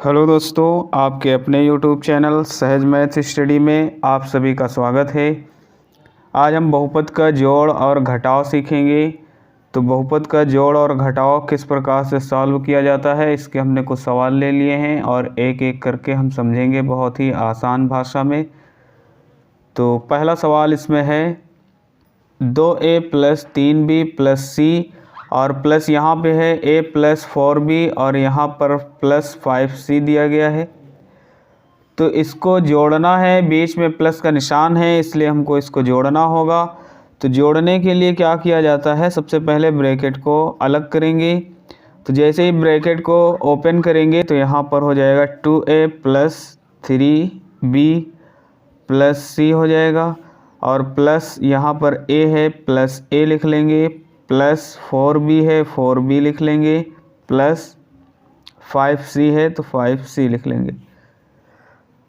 Hello दोस्तों, आपके अपने YouTube चैनल सहज मैथ स्टडी में आप सभी का स्वागत है। आज हम बहुपद का जोड़ और घटाव सीखेंगे। तो बहुपद का जोड़ और घटाव किस प्रकार से सॉल्व किया जाता है, इसके हमने कुछ सवाल ले लिए हैं और एक एक करके हम समझेंगे बहुत ही आसान भाषा में। तो पहला सवाल इसमें है 2a + 3b + c और प्लस यहाँ पे है a + 4b और यहाँ पर +5c दिया गया है। तो इसको जोड़ना है, बीच में प्लस का निशान है इसलिए हमको इसको जोड़ना होगा। तो जोड़ने के लिए क्या किया जाता है, सबसे पहले ब्रैकेट को अलग करेंगे। तो जैसे ही ब्रैकेट को ओपन करेंगे तो यहाँ पर हो जाएगा 2a + 3b + c हो जाएगा और प्लस यहाँ पर a है +a लिख लेंगे, प्लस 4b है 4b लिख लेंगे, प्लस 5c है तो 5c लिख लेंगे।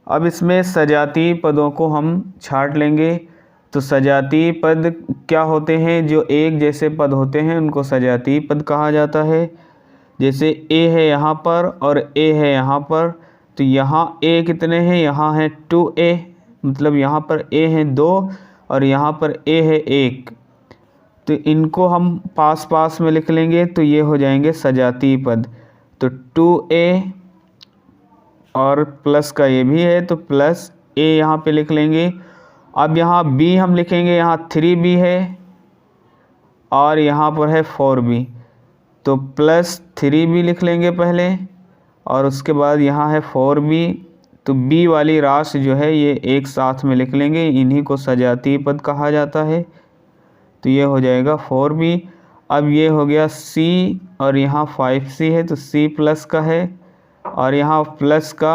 अब इसमें सजातीय पदों को हम छांट लेंगे। तो सजातीय पद क्या होते हैं, जो एक जैसे पद होते हैं उनको सजातीय पद कहा जाता है। जैसे a है यहाँ पर और a है यहाँ पर, तो यहाँ a कितने हैं, यहाँ है 2a, मतलब यहाँ पर a है 2 और यहाँ पर a है 1। तो इनको हम पास पास में लिख लेंगे तो ये हो जाएंगे सजातीय पद। तो 2a और प्लस का ये भी है तो प्लस a यहाँ पे लिख लेंगे। अब यहाँ b हम लिखेंगे, यहाँ 3b है और यहाँ पर है 4b, तो प्लस 3b लिख लेंगे पहले और उसके बाद यहाँ है 4b। तो b वाली राशि जो है ये एक साथ में लिख लेंगे, इन्हीं को सजातीय पद कहा जाता है। तो ये हो जाएगा 4b। अब ये हो गया c और यहाँ 5c है तो c प्लस का है और यहाँ प्लस का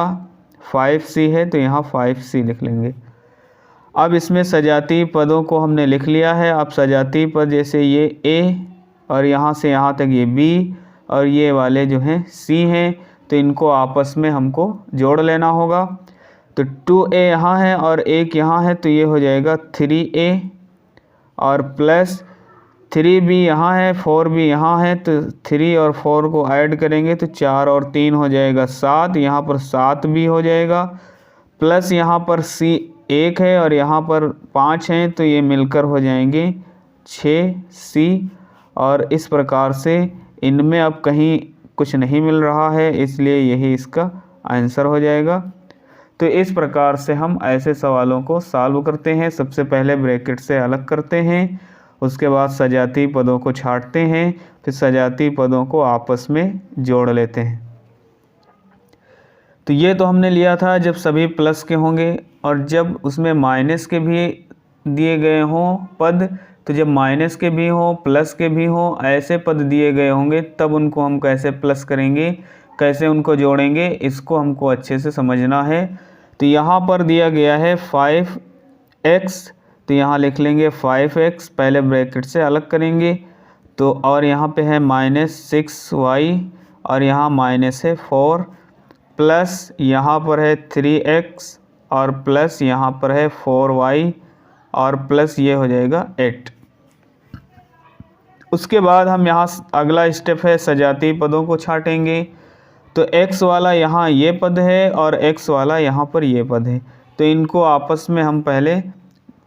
5c है तो यहाँ 5c लिख लेंगे। अब इसमें सजातीय पदों को हमने लिख लिया है। अब सजातीय पद जैसे ये a और यहाँ से यहाँ तक ये b और ये वाले जो हैं c हैं, तो इनको आपस में हमको जोड़ लेना होगा। तो 2a यहाँ है और 1 यहाँ है तो ये हो जाएगा 3a और प्लस 3b यहाँ है 4b यहाँ है, तो 3 और 4 को ऐड करेंगे तो 4 और 3 हो जाएगा 7, यहाँ पर 7b हो जाएगा। प्लस यहाँ पर c 1 है और यहाँ पर 5 हैं तो ये मिलकर हो जाएंगे 6c। और इस प्रकार से इनमें अब कहीं कुछ नहीं मिल रहा है इसलिए यही इसका आंसर हो जाएगा। तो इस प्रकार से हम ऐसे सवालों को सॉल्व करते हैं। सबसे पहले ब्रैकेट से अलग करते हैं, उसके बाद सजातीय पदों को छांटते हैं, फिर सजातीय पदों को आपस में जोड़ लेते हैं। तो ये तो हमने लिया था जब सभी प्लस के होंगे, और जब उसमें माइनस के भी दिए गए हों पद, तो जब माइनस के भी हों प्लस के भी हों ऐसे पद दिए गए होंगे तब उनको हम कैसे प्लस करेंगे, कैसे उनको जोड़ेंगे, इसको हमको अच्छे से समझना है। तो यहाँ पर दिया गया है 5x, तो यहाँ लिख लेंगे 5x, पहले ब्रैकेट से अलग करेंगे। तो और यहाँ पे है -6y और यहाँ माइनस है 4, प्लस यहाँ पर है 3x और प्लस यहाँ पर है 4y और प्लस ये हो जाएगा 8। उसके बाद हम यहाँ अगला स्टेप है सजातीय पदों को छांटेंगे। तो x वाला यहाँ ये पद है और x वाला यहाँ पर ये पद है, तो इनको आपस में हम पहले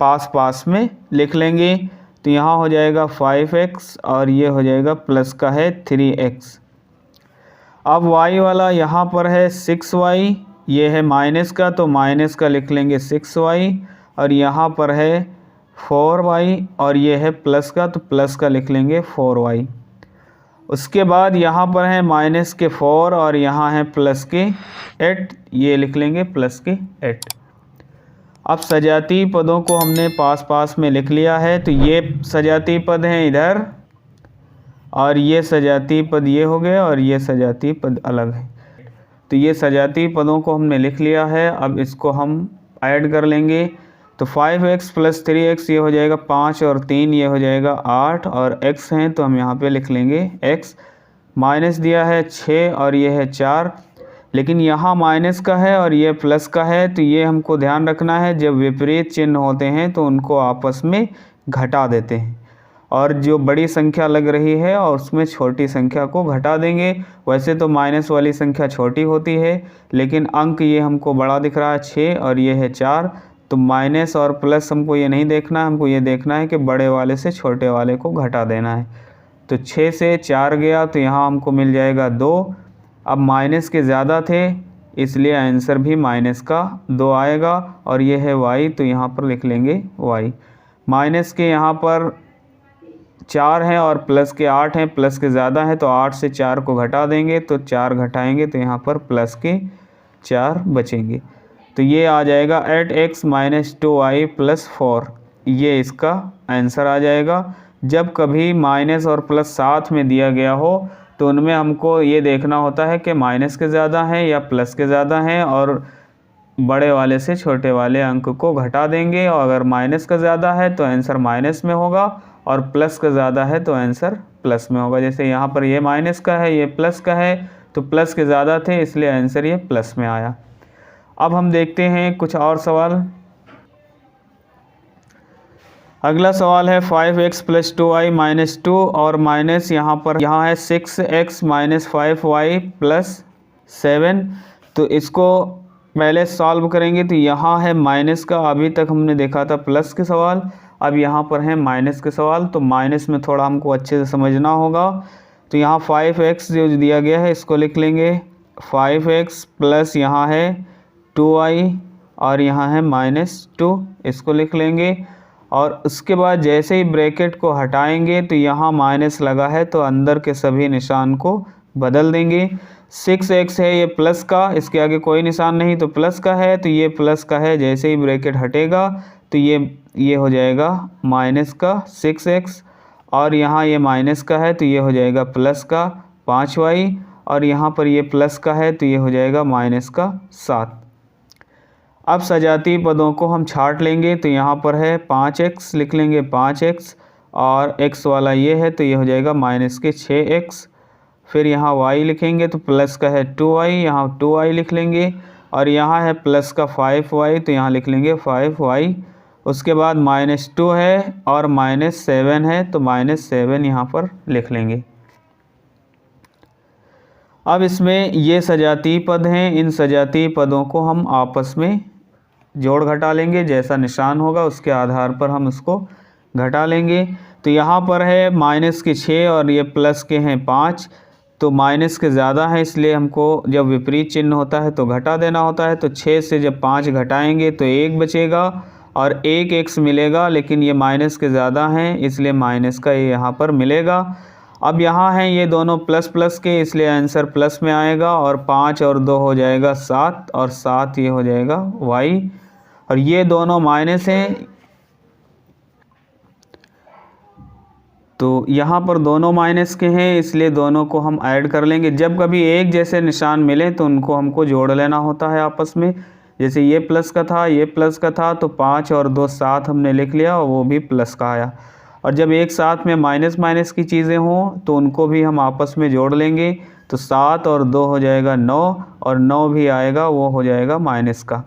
पास पास में लिख लेंगे। तो यहाँ हो जाएगा 5x और ये हो जाएगा प्लस का है 3x। अब y वाला यहाँ पर है 6y, ये है माइनस का तो माइनस का लिख लेंगे 6y और यहाँ पर है 4y और ये है प्लस का तो प्लस का लिख लेंगे 4y। उसके बाद यहाँ पर है माइनस के 4 और यहाँ है प्लस के 8, ये लिख लेंगे प्लस के 8। अब सजातीय पदों को हमने पास पास में लिख लिया है, तो ये सजातीय पद हैं इधर और ये सजातीय पद ये हो गए और ये सजातीय पद अलग है। तो ये सजातीय पदों को हमने लिख लिया है। अब इसको हम ऐड कर लेंगे। तो 5x + 3x ये हो जाएगा 5 और 3 ये हो जाएगा 8 और x हैं तो हम यहाँ पे लिख लेंगे x। माइनस दिया है 6 और ये है 4, लेकिन यहाँ माइनस का है और ये प्लस का है, तो ये हमको ध्यान रखना है जब विपरीत चिन्ह होते हैं तो उनको आपस में घटा देते हैं। और जो बड़ी संख्या लग रही है और उसमें छोटी संख्या को घटा देंगे। वैसे तो माइनस वाली संख्या छोटी होती है, लेकिन अंक ये हमको बड़ा दिख रहा है 6 और ये है 4, तो माइनस और प्लस हमको ये नहीं देखना है, हमको ये देखना है कि बड़े वाले से छोटे वाले को घटा देना है। तो 6 से 4 गया तो यहाँ हमको मिल जाएगा 2। अब माइनस के ज़्यादा थे इसलिए आंसर भी माइनस का 2 आएगा, और ये है y, तो यहाँ पर लिख लेंगे y। माइनस के यहाँ पर 4 हैं और प्लस के 8 हैं, प्लस के ज़्यादा है तो 8 से 4 को घटा देंगे, तो 4 घटाएंगे तो यहाँ पर प्लस के 4 बचेंगे। तो ये आ जाएगा 8x - 2y + 4, ये इसका आंसर आ जाएगा। जब कभी माइनस और प्लस साथ में दिया गया हो तो उनमें हमको ये देखना होता है कि माइनस के ज़्यादा हैं या प्लस के ज़्यादा हैं, और बड़े वाले से छोटे वाले अंक को घटा देंगे। और अगर माइनस का ज़्यादा है तो आंसर माइनस में होगा, और प्लस का ज़्यादा है तो आंसर प्लस में होगा। जैसे यहाँ पर ये माइनस का है, ये प्लस का है, तो प्लस के ज़्यादा थे इसलिए आंसर ये प्लस में आया। अब हम देखते हैं कुछ और सवाल। अगला सवाल है 5x + 2y - 2 और माइनस यहाँ है 6x - 5y + 7। तो इसको पहले सॉल्व करेंगे। तो यहाँ है माइनस का, अभी तक हमने देखा था प्लस के सवाल, अब यहाँ पर है माइनस के सवाल। तो माइनस में थोड़ा हमको अच्छे से समझना होगा। तो यहाँ 5x जो दिया गया है इसको लिख लेंगे 5x प्लस यहाँ है 2y और यहाँ है -2, इसको लिख लेंगे। और उसके बाद जैसे ही ब्रैकेट को हटाएंगे तो यहाँ माइनस लगा है तो अंदर के सभी निशान को बदल देंगे। 6x है ये प्लस का, इसके आगे कोई निशान नहीं तो प्लस का है, तो ये प्लस का है। जैसे ही ब्रैकेट हटेगा तो ये हो जाएगा माइनस का 6x, और यहाँ ये माइनस का है तो ये हो जाएगा प्लस का 5y, और यहाँ पर ये प्लस का है तो ये हो जाएगा माइनस का 7। अब सजातीय पदों को हम छाट लेंगे। तो यहाँ पर है 5x, लिख लेंगे 5x, और x वाला ये है तो ये हो जाएगा माइनस के 6x। फिर यहाँ y लिखेंगे तो प्लस का है 2y, यहाँ 2y लिख लेंगे, और यहाँ है प्लस का 5y तो यहाँ लिख लेंगे 5y। उसके बाद -2 है और -7 है तो -7 यहाँ पर लिख लेंगे। अब इसमें ये सजातीय पद हैं, इन सजातीय पदों को हम आपस में जोड़ घटा लेंगे। जैसा निशान होगा उसके आधार पर हम उसको घटा लेंगे। तो यहाँ पर है माइनस के 6 और ये प्लस के हैं 5, तो माइनस के ज़्यादा है इसलिए हमको जब विपरीत चिन्ह होता है तो घटा देना होता है। तो 6 से जब 5 घटाएंगे तो 1 बचेगा और 1 x मिलेगा, लेकिन ये माइनस के ज़्यादा हैं इसलिए माइनस का ये यहाँ पर मिलेगा। अब यहाँ हैं ये दोनों प्लस प्लस के इसलिए आंसर प्लस में आएगा, और 5 और 2 हो जाएगा 7, और 7 ये हो जाएगा y, और ये दोनों माइनस हैं तो यहाँ पर दोनों माइनस के हैं इसलिए दोनों को हम ऐड कर लेंगे। जब कभी एक जैसे निशान मिले तो उनको हमको जोड़ लेना होता है आपस में। जैसे ये प्लस का था, ये प्लस का था, तो 5 और 2 7 हमने लिख लिया और वो भी प्लस का आया। और जब एक साथ में माइनस माइनस की चीज़ें हों तो उनको भी हम आपस में जोड़ लेंगे। तो 7 और 2 हो जाएगा 9, और 9 भी आएगा वो हो जाएगा माइनस का।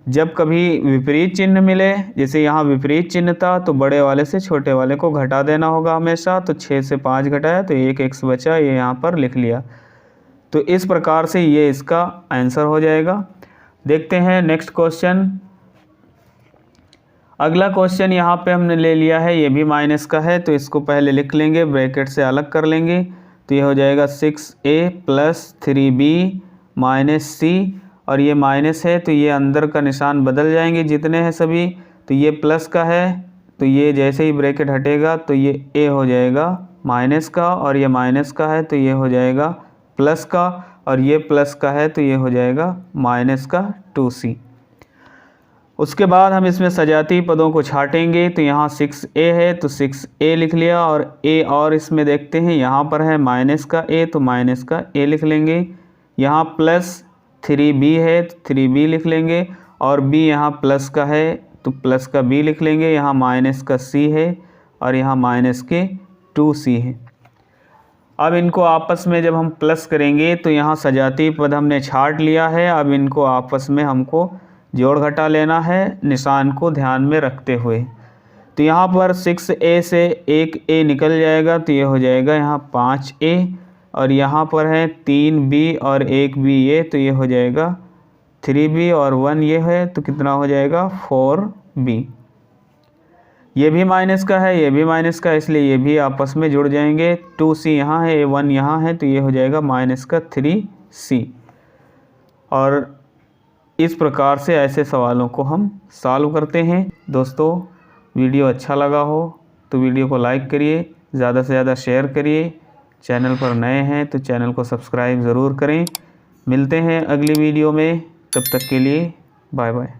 जब कभी विपरीत चिन्ह मिले, जैसे यहाँ विपरीत चिन्ह था तो बड़े वाले से छोटे वाले को घटा देना होगा हमेशा। तो 6 से 5 घटाया तो 1 x बचा, ये यहाँ पर लिख लिया। तो इस प्रकार से ये इसका आंसर हो जाएगा। देखते हैं नेक्स्ट क्वेश्चन। अगला क्वेश्चन यहाँ पे हमने ले लिया है, ये भी माइनस का है तो इसको पहले लिख लेंगे, ब्रैकेट से अलग कर लेंगे। तो ये हो जाएगा 6a + 3b - c, और ये माइनस है तो ये अंदर का निशान बदल जाएंगे जितने हैं सभी। तो ये प्लस का है तो ये जैसे ही ब्रैकेट हटेगा तो ये a हो जाएगा माइनस का, और ये माइनस का है तो ये हो जाएगा प्लस का, और ये प्लस का है तो ये हो जाएगा माइनस का 2c। उसके बाद हम इसमें सजातीय पदों को छाटेंगे। तो यहाँ 6a है तो 6a लिख लिया, और a और इसमें देखते हैं यहाँ पर है माइनस का a तो माइनस का a लिख लेंगे। यहाँ प्लस 3b है तो 3b लिख लेंगे, और b यहाँ प्लस का है तो प्लस का b लिख लेंगे। यहाँ माइनस का c है और यहाँ माइनस के 2c है। अब इनको आपस में जब हम प्लस करेंगे तो यहाँ सजातीय पद हमने छाट लिया है। अब इनको आपस में हमको जोड़ घटा लेना है निशान को ध्यान में रखते हुए। तो यहाँ पर 6a से एक a निकल जाएगा तो ये हो जाएगा यहाँ 5a, और यहाँ पर है 3b और 1b ये, तो ये हो जाएगा 3b और 1 ये है, तो कितना हो जाएगा 4b। ये भी माइनस का है, ये भी माइनस का है, इसलिए ये भी आपस में जुड़ जाएंगे। 2c यहाँ है, 1 यहाँ है, तो ये हो जाएगा माइनस का 3c। और इस प्रकार से ऐसे सवालों को हम सॉल्व करते हैं। दोस्तों वीडियो अच्छा लगा हो तो वीडियो को लाइक करिए, ज़्यादा से ज़्यादा शेयर करिए। चैनल पर नए हैं तो चैनल को सब्सक्राइब ज़रूर करें। मिलते हैं अगली वीडियो में, तब तक के लिए बाय बाय।